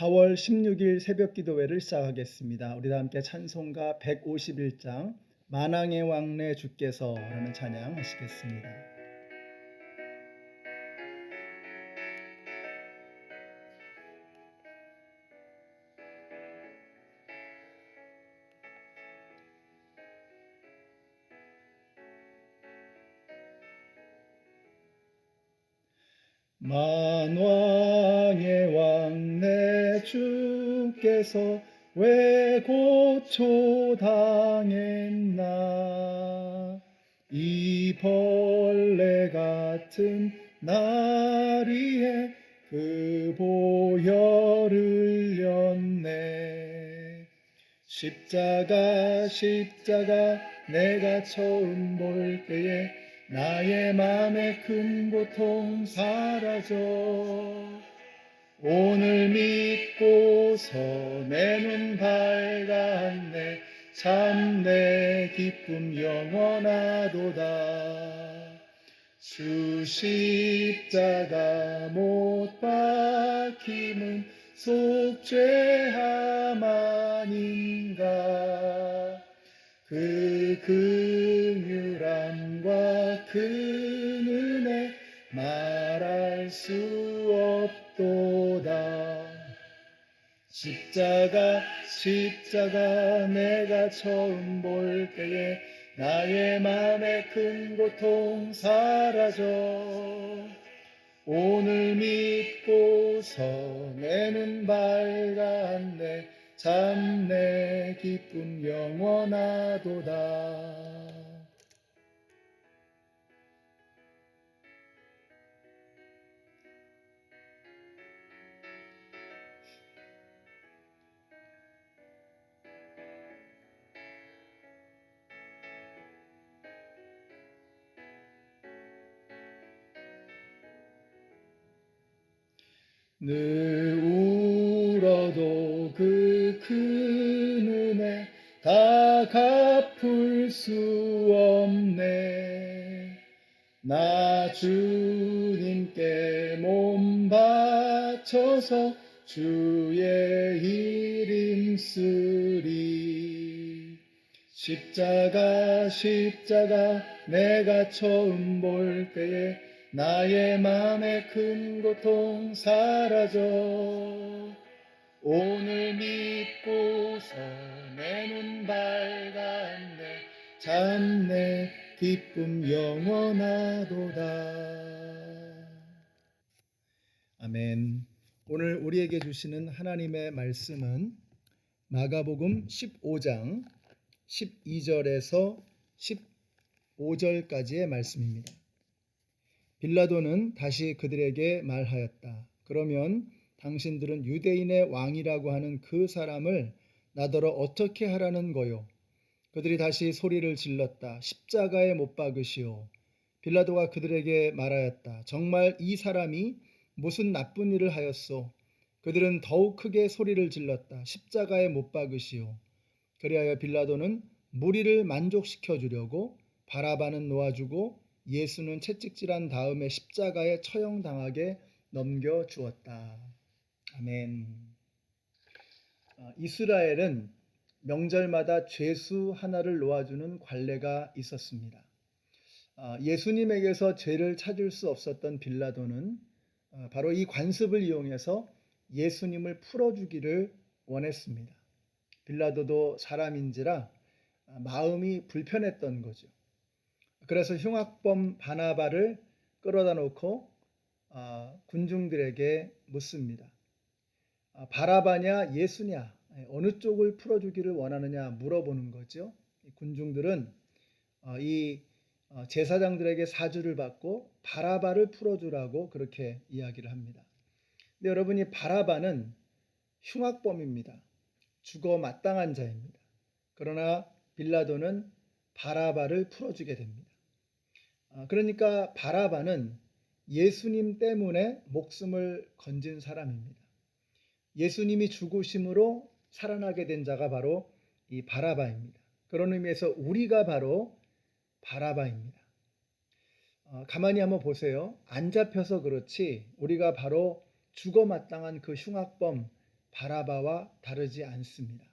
4월 16일 새벽 기도회를 시작하겠습니다. 우리 다 함께 찬송가 151장 만왕의 왕래 주께서라는 찬양 하시겠습니다. 만왕의 왕래 주께서 왜 고초당했나 이 벌레 같은 날 위에 그 보혈을 흘렸네. 십자가 내가 처음 볼 때에 나의 맘에 큰 고통 사라져 오늘 믿고서 내 눈 밝았네. 참 내 기쁨 영원하도다. 주 십자가 못 박힘은 속죄함 아닌가. 그 긍휼함과 그 은혜 말할 수 없도다. 십자가 내가 처음 볼 때에 나의 맘에 큰 고통 사라져 오늘 믿고서 내 눈 밝았네. 참 내 기쁨 영원하도다. 늘 울어도 그 큰 은혜 다 갚을 수 없네. 나 주님께 몸 바쳐서 주의 이름 쓰리. 십자가 내가 처음 볼 때에 나의 맘에 큰 고통 사라져 오늘 믿고서 내 눈 밝았네. 참 내 기쁨 영원하도다. 아멘. 오늘 우리에게 주시는 하나님의 말씀은 마가복음 15장 12절에서 15절까지의 말씀입니다. 빌라도는 다시 그들에게 말하였다. 그러면 당신들은 유대인의 왕이라고 하는 그 사람을 나더러 어떻게 하라는 거요? 그들이 다시 소리를 질렀다. 십자가에 못 박으시오. 빌라도가 그들에게 말하였다. 정말 이 사람이 무슨 나쁜 일을 하였소? 그들은 더욱 크게 소리를 질렀다. 십자가에 못 박으시오. 그리하여 빌라도는 무리를 만족시켜 주려고 바라바는 놓아주고 예수는 채찍질한 다음에 십자가에 처형당하게 넘겨주었다. 아멘. 이스라엘은 명절마다 죄수 하나를 놓아주는 관례가 있었습니다. 예수님에게서 죄를 찾을 수 없었던 빌라도는 바로 이 관습을 이용해서 예수님을 풀어주기를 원했습니다. 빌라도도 사람인지라 마음이 불편했던 거죠. 그래서 흉악범 바나바를 끌어다 놓고 군중들에게 묻습니다. 바라바냐 예수냐 어느 쪽을 풀어주기를 원하느냐 물어보는 거죠. 군중들은 이 제사장들에게 사주를 받고 바라바를 풀어주라고 그렇게 이야기를 합니다. 근데 여러분이 바라바는 흉악범입니다. 죽어 마땅한 자입니다. 그러나 빌라도는 바라바를 풀어주게 됩니다. 그러니까 바라바는 예수님 때문에 목숨을 건진 사람입니다. 예수님이 죽으심으로 살아나게 된 자가 바로 이 바라바입니다. 그런 의미에서 우리가 바로 바라바입니다. 가만히 한번 보세요. 안 잡혀서 그렇지 우리가 바로 죽어 마땅한 그 흉악범 바라바와 다르지 않습니다.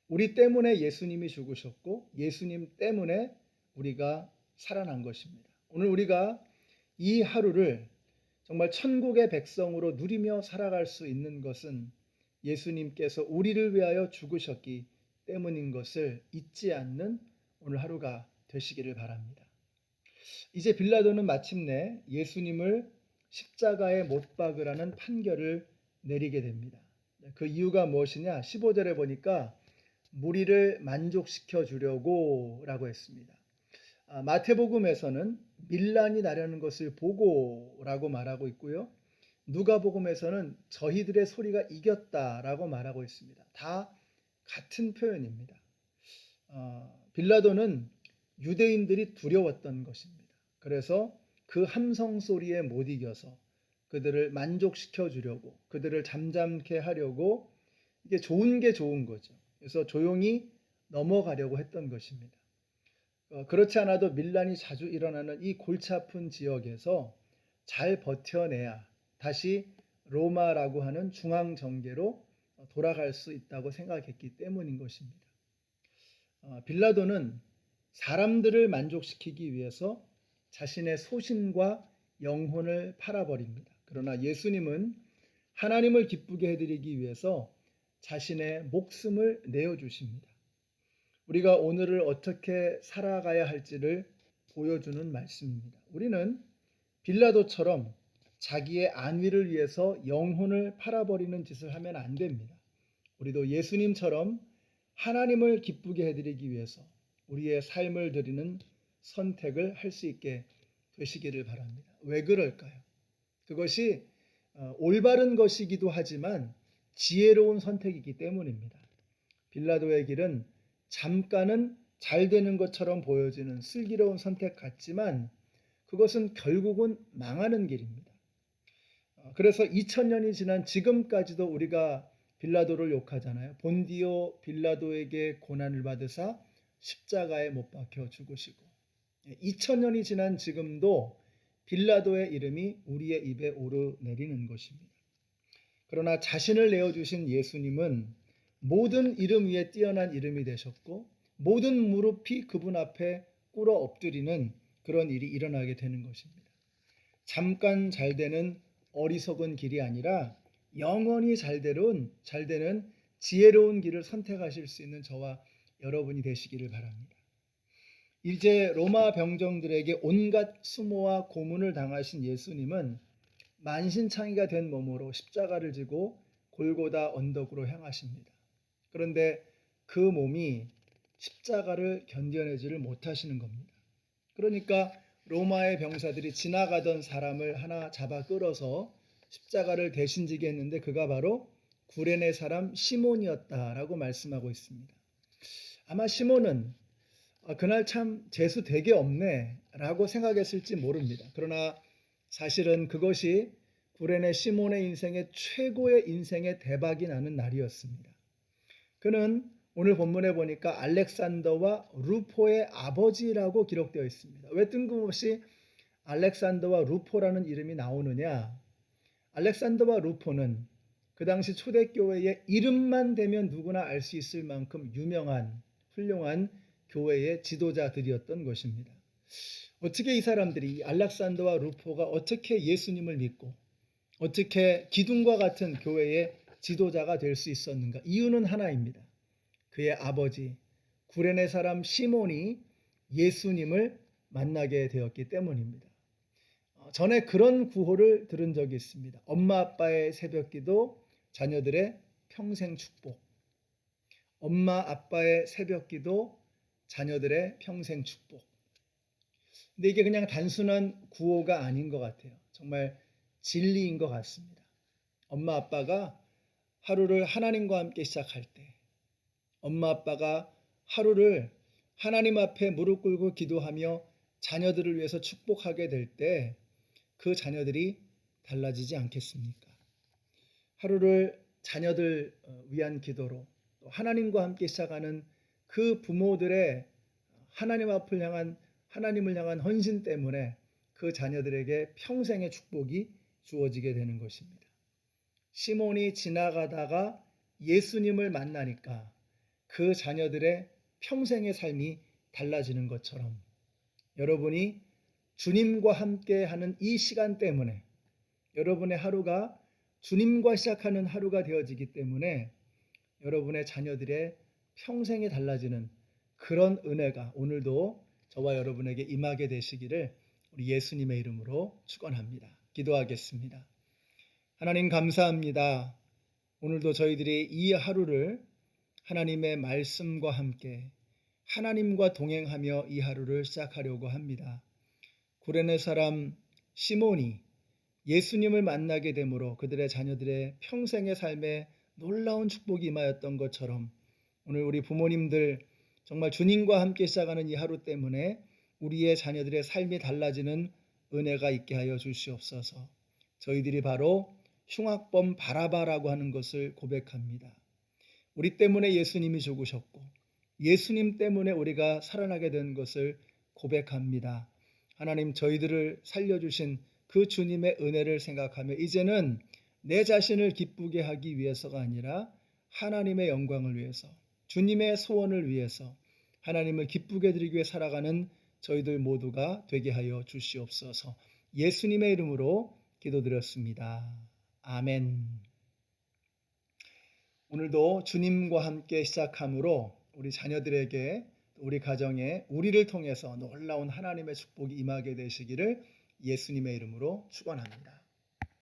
우리 때문에 예수님이 죽으셨고 예수님 때문에 우리가 살아난 것입니다. 오늘 우리가 이 하루를 정말 천국의 백성으로 누리며 살아갈 수 있는 것은 예수님께서 우리를 위하여 죽으셨기 때문인 것을 잊지 않는 오늘 하루가 되시기를 바랍니다. 이제 빌라도는 마침내 예수님을 십자가에 못 박으라는 판결을 내리게 됩니다. 그 이유가 무엇이냐? 15절에 보니까 무리를 만족시켜 주려고 라고 했습니다. 마태복음에서는 밀란이 나려는 것을 보고라고 말하고 있고요. 누가복음에서는 저희들의 소리가 이겼다라고 말하고 있습니다. 다 같은 표현입니다. 빌라도는 유대인들이 두려웠던 것입니다. 그래서 그 함성 소리에 못 이겨서 그들을 만족시켜 주려고, 그들을 잠잠케 하려고, 이게 좋은 게 좋은 거죠. 그래서 조용히 넘어가려고 했던 것입니다. 그렇지 않아도 밀란이 자주 일어나는 이 골치 아픈 지역에서 잘 버텨내야 다시 로마라고 하는 중앙 정계로 돌아갈 수 있다고 생각했기 때문인 것입니다. 빌라도는 사람들을 만족시키기 위해서 자신의 소신과 영혼을 팔아버립니다. 그러나 예수님은 하나님을 기쁘게 해드리기 위해서 자신의 목숨을 내어주십니다. 우리가 오늘을 어떻게 살아가야 할지를 보여주는 말씀입니다. 우리는 빌라도처럼 자기의 안위를 위해서 영혼을 팔아버리는 짓을 하면 안 됩니다. 우리도 예수님처럼 하나님을 기쁘게 해드리기 위해서 우리의 삶을 드리는 선택을 할 수 있게 되시기를 바랍니다. 왜 그럴까요? 그것이 올바른 것이기도 하지만 지혜로운 선택이기 때문입니다. 빌라도의 길은 잠깐은 잘 되는 것처럼 보여지는 슬기로운 선택 같지만 그것은 결국은 망하는 길입니다. 그래서 2000년이 지난 지금까지도 우리가 빌라도를 욕하잖아요. 본디오 빌라도에게 고난을 받으사 십자가에 못 박혀 죽으시고 2000년이 지난 지금도 빌라도의 이름이 우리의 입에 오르내리는 것입니다. 그러나 자신을 내어주신 예수님은 모든 이름 위에 뛰어난 이름이 되셨고 모든 무릎이 그분 앞에 꿇어 엎드리는 그런 일이 일어나게 되는 것입니다. 잠깐 잘 되는 어리석은 길이 아니라 영원히 잘 되는 지혜로운 길을 선택하실 수 있는 저와 여러분이 되시기를 바랍니다. 이제 로마 병정들에게 온갖 수모와 고문을 당하신 예수님은 만신창이가 된 몸으로 십자가를 지고 골고다 언덕으로 향하십니다. 그런데 그 몸이 십자가를 견뎌내지를 못하시는 겁니다. 그러니까 로마의 병사들이 지나가던 사람을 하나 잡아 끌어서 십자가를 대신 지게 했는데 그가 바로 구레네 사람 시몬이었다라고 말씀하고 있습니다. 아마 시몬은 그날 참 재수 되게 없네 라고 생각했을지 모릅니다. 그러나 사실은 그것이 구레네 시몬의 인생의 최고의 인생의 대박이 나는 날이었습니다. 그는 오늘 본문에 보니까 알렉산더와 루포의 아버지라고 기록되어 있습니다. 왜 뜬금없이 알렉산더와 루포라는 이름이 나오느냐? 알렉산더와 루포는 그 당시 초대교회의 이름만 대면 누구나 알 수 있을 만큼 유명한 훌륭한 교회의 지도자들이었던 것입니다. 어떻게 이 사람들이 알렉산더와 루포가 어떻게 예수님을 믿고 어떻게 기둥과 같은 교회의 지도자가 될 수 있었는가? 이유는 하나입니다. 그의 아버지 구레네 사람 시몬이 예수님을 만나게 되었기 때문입니다. 전에 그런 구호를 들은 적이 있습니다. 엄마 아빠의 새벽기도, 자녀들의 평생 축복. 엄마 아빠의 새벽기도, 자녀들의 평생 축복. 근데 이게 그냥 단순한 구호가 아닌 것 같아요. 정말 진리인 것 같습니다. 엄마 아빠가 하루를 하나님과 함께 시작할 때, 엄마 아빠가 하루를 하나님 앞에 무릎 꿇고 기도하며 자녀들을 위해서 축복하게 될 때 그 자녀들이 달라지지 않겠습니까? 하루를 자녀들 위한 기도로 또 하나님과 함께 시작하는 그 부모들의 하나님을 향한 헌신 때문에 그 자녀들에게 평생의 축복이 주어지게 되는 것입니다. 시몬이 지나가다가 예수님을 만나니까 그 자녀들의 평생의 삶이 달라지는 것처럼 여러분이 주님과 함께 하는 이 시간 때문에 여러분의 하루가 주님과 시작하는 하루가 되어지기 때문에 여러분의 자녀들의 평생이 달라지는 그런 은혜가 오늘도 저와 여러분에게 임하게 되시기를 우리 예수님의 이름으로 축원합니다. 기도하겠습니다. 하나님 감사합니다. 오늘도 저희들이 이 하루를 하나님의 말씀과 함께 하나님과 동행하며 이 하루를 시작하려고 합니다. 구레네 사람 시몬이 예수님을 만나게 되므로 그들의 자녀들의 평생의 삶에 놀라운 축복이 임하였던 것처럼 오늘 우리 부모님들 정말 주님과 함께 시작하는 이 하루 때문에 우리의 자녀들의 삶이 달라지는 은혜가 있게 하여 주시옵소서. 저희들이 바로 흉악범 바라바라고 하는 것을 고백합니다. 우리 때문에 예수님이 죽으셨고 예수님 때문에 우리가 살아나게 된 것을 고백합니다. 하나님 저희들을 살려주신 그 주님의 은혜를 생각하며 이제는 내 자신을 기쁘게 하기 위해서가 아니라 하나님의 영광을 위해서 주님의 소원을 위해서 하나님을 기쁘게 드리기 위해 살아가는 저희들 모두가 되게 하여 주시옵소서. 예수님의 이름으로 기도드렸습니다. 아멘. 오늘도 주님과 함께 시작함으로 우리 자녀들에게 우리 가정에 우리를 통해서 놀라운 하나님의 축복이 임하게 되시기를 예수님의 이름으로 축원합니다.